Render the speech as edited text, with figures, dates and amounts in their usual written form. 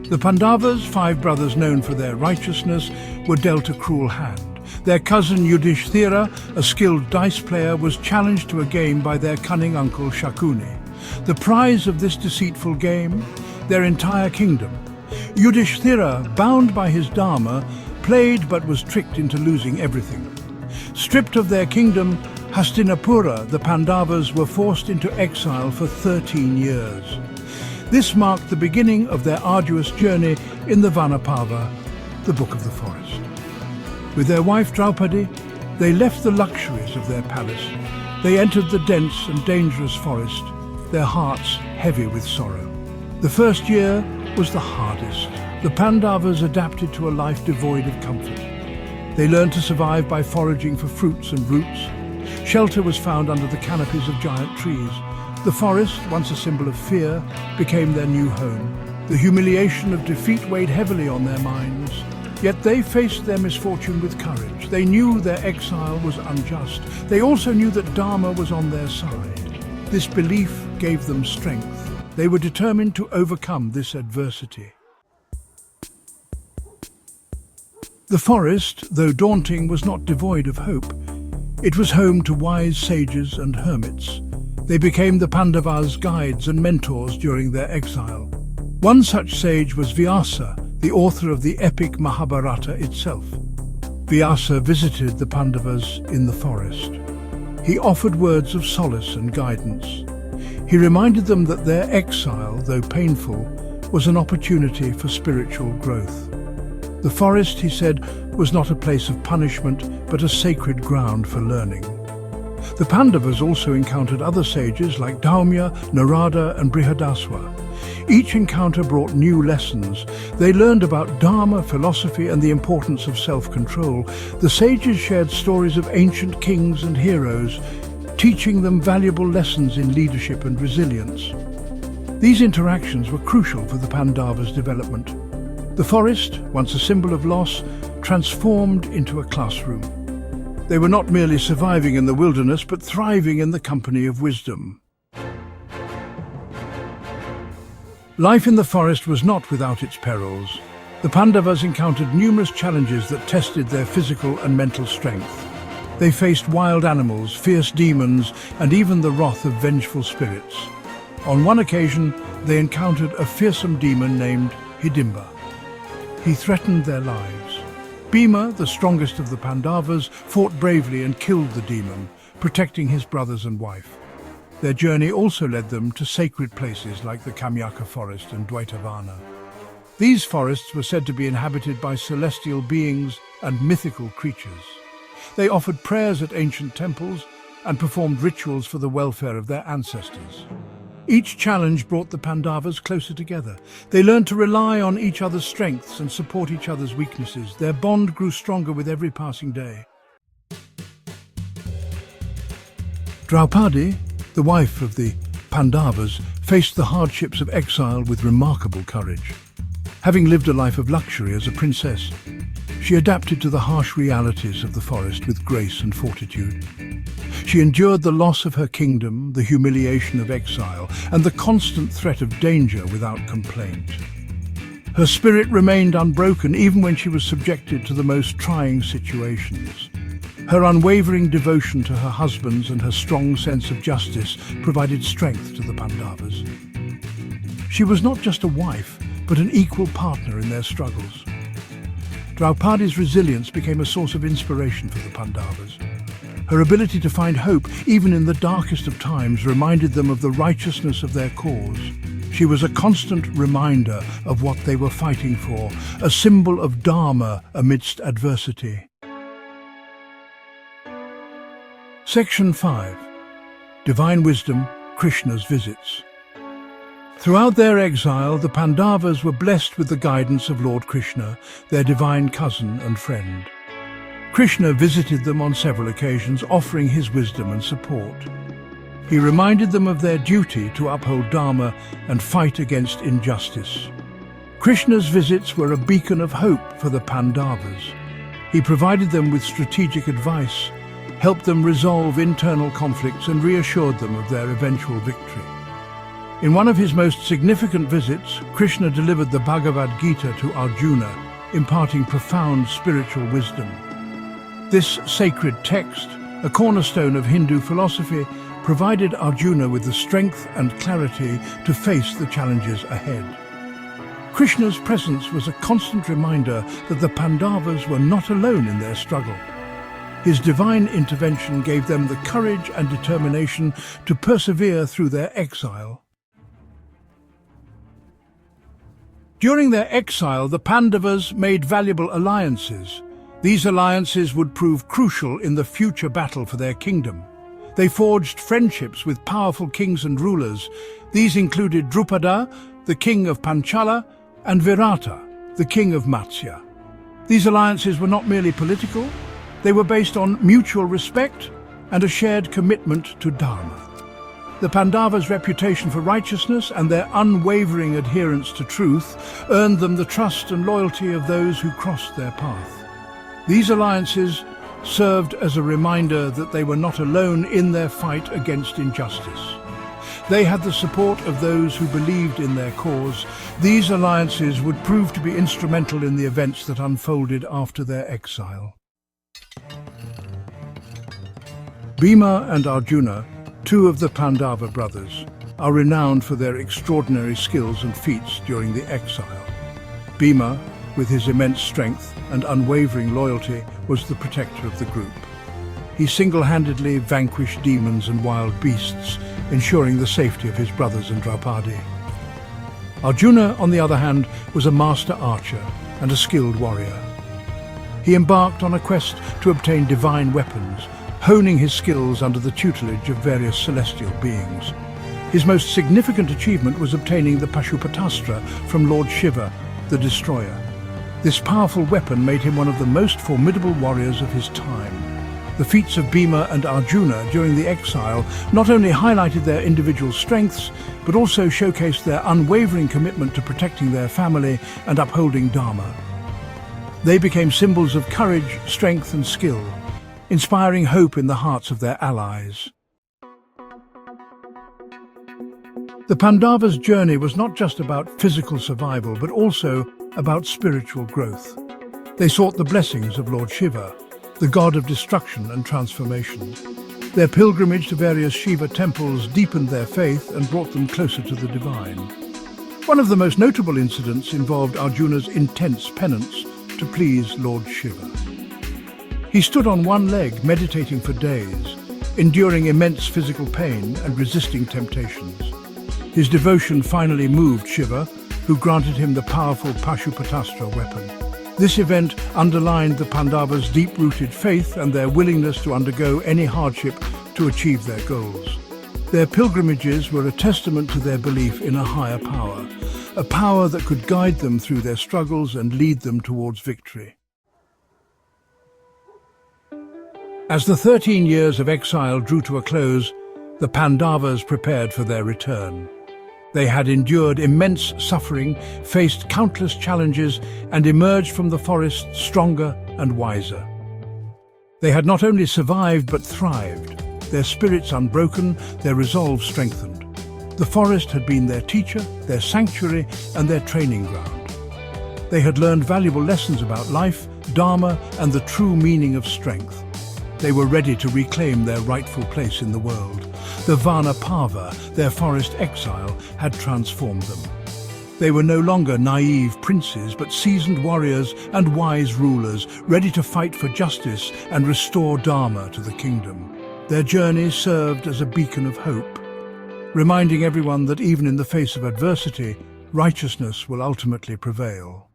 The Pandavas, 5 brothers known for their righteousness, were dealt a cruel hand. Their cousin Yudhishthira, a skilled dice player, was challenged to a game by their cunning uncle Shakuni. The prize of this deceitful game? Their entire kingdom. Yudhishthira, bound by his dharma, played but was tricked into losing everything. Stripped of their kingdom, Hastinapura, the Pandavas were forced into exile for 13 years. This marked the beginning of their arduous journey in the Vanaparva, the Book of the Forest. With their wife Draupadi, they left the luxuries of their palace. They entered the dense and dangerous forest, their hearts heavy with sorrow. The first year was the hardest. The Pandavas adapted to a life devoid of comfort. They learned to survive by foraging for fruits and roots. Shelter was found under the canopies of giant trees. The forest, once a symbol of fear, became their new home. The humiliation of defeat weighed heavily on their minds. Yet they faced their misfortune with courage. They knew their exile was unjust. They also knew that Dharma was on their side. This belief gave them strength. They were determined to overcome this adversity. The forest, though daunting, was not devoid of hope. It was home to wise sages and hermits. They became the Pandavas' guides and mentors during their exile. One such sage was Vyasa, the author of the epic Mahabharata itself. Vyasa visited the Pandavas in the forest. He offered words of solace and guidance. He reminded them that their exile, though painful, was an opportunity for spiritual growth. The forest, he said, was not a place of punishment, but a sacred ground for learning. The Pandavas also encountered other sages like Daumya, Narada and Brihadaswa. Each encounter brought new lessons. They learned about Dharma, philosophy and the importance of self-control. The sages shared stories of ancient kings and heroes, teaching them valuable lessons in leadership and resilience. These interactions were crucial for the Pandavas' development. The forest, once a symbol of loss, transformed into a classroom. They were not merely surviving in the wilderness, but thriving in the company of wisdom. Life in the forest was not without its perils. The Pandavas encountered numerous challenges that tested their physical and mental strength. They faced wild animals, fierce demons, and even the wrath of vengeful spirits. On one occasion, they encountered a fearsome demon named Hidimba. He threatened their lives. Bhima, the strongest of the Pandavas, fought bravely and killed the demon, protecting his brothers and wife. Their journey also led them to sacred places like the Kamyaka forest and Dvaitavana. These forests were said to be inhabited by celestial beings and mythical creatures. They offered prayers at ancient temples and performed rituals for the welfare of their ancestors. Each challenge brought the Pandavas closer together. They learned to rely on each other's strengths and support each other's weaknesses. Their bond grew stronger with every passing day. Draupadi, the wife of the Pandavas, faced the hardships of exile with remarkable courage. Having lived a life of luxury as a princess, she adapted to the harsh realities of the forest with grace and fortitude. She endured the loss of her kingdom, the humiliation of exile, and the constant threat of danger without complaint. Her spirit remained unbroken even when she was subjected to the most trying situations. Her unwavering devotion to her husbands and her strong sense of justice provided strength to the Pandavas. She was not just a wife, but an equal partner in their struggles. Draupadi's resilience became a source of inspiration for the Pandavas. Her ability to find hope, even in the darkest of times, reminded them of the righteousness of their cause. She was a constant reminder of what they were fighting for, a symbol of Dharma amidst adversity. Section 5. Divine Wisdom, Krishna's Visits. Throughout their exile, the Pandavas were blessed with the guidance of Lord Krishna, their divine cousin and friend. Krishna visited them on several occasions, offering his wisdom and support. He reminded them of their duty to uphold Dharma and fight against injustice. Krishna's visits were a beacon of hope for the Pandavas. He provided them with strategic advice, helped them resolve internal conflicts, and reassured them of their eventual victory. In one of his most significant visits, Krishna delivered the Bhagavad Gita to Arjuna, imparting profound spiritual wisdom. This sacred text, a cornerstone of Hindu philosophy, provided Arjuna with the strength and clarity to face the challenges ahead. Krishna's presence was a constant reminder that the Pandavas were not alone in their struggle. His divine intervention gave them the courage and determination to persevere through their exile. During their exile, the Pandavas made valuable alliances. These alliances would prove crucial in the future battle for their kingdom. They forged friendships with powerful kings and rulers. These included Drupada, the king of Panchala, and Virata, the king of Matsya. These alliances were not merely political, they were based on mutual respect and a shared commitment to Dharma. The Pandavas' reputation for righteousness and their unwavering adherence to truth earned them the trust and loyalty of those who crossed their path. These alliances served as a reminder that they were not alone in their fight against injustice. They had the support of those who believed in their cause. These alliances would prove to be instrumental in the events that unfolded after their exile. Bhima and Arjuna, two of the Pandava brothers, are renowned for their extraordinary skills and feats during the exile. Bhima, with his immense strength and unwavering loyalty, was the protector of the group. He single-handedly vanquished demons and wild beasts, ensuring the safety of his brothers and Draupadi. Arjuna, on the other hand, was a master archer and a skilled warrior. He embarked on a quest to obtain divine weapons, honing his skills under the tutelage of various celestial beings. His most significant achievement was obtaining the Pashupatastra from Lord Shiva, the Destroyer. This powerful weapon made him one of the most formidable warriors of his time. The feats of Bhima and Arjuna during the exile not only highlighted their individual strengths, but also showcased their unwavering commitment to protecting their family and upholding Dharma. They became symbols of courage, strength, and skill, inspiring hope in the hearts of their allies. The Pandavas' journey was not just about physical survival, but also about spiritual growth. They sought the blessings of Lord Shiva, the god of destruction and transformation. Their pilgrimage to various Shiva temples deepened their faith and brought them closer to the divine. One of the most notable incidents involved Arjuna's intense penance to please Lord Shiva. He stood on one leg, meditating for days, enduring immense physical pain and resisting temptations. His devotion finally moved Shiva, who granted him the powerful Pashupatastra weapon. This event underlined the Pandavas' deep-rooted faith and their willingness to undergo any hardship to achieve their goals. Their pilgrimages were a testament to their belief in a higher power, a power that could guide them through their struggles and lead them towards victory. As the 13 years of exile drew to a close, the Pandavas prepared for their return. They had endured immense suffering, faced countless challenges, and emerged from the forest stronger and wiser. They had not only survived but thrived, their spirits unbroken, their resolve strengthened. The forest had been their teacher, their sanctuary, and their training ground. They had learned valuable lessons about life, Dharma, and the true meaning of strength. They were ready to reclaim their rightful place in the world. The Vana-Pava, their forest exile, had transformed them. They were no longer naive princes, but seasoned warriors and wise rulers, ready to fight for justice and restore Dharma to the kingdom. Their journey served as a beacon of hope, reminding everyone that even in the face of adversity, righteousness will ultimately prevail.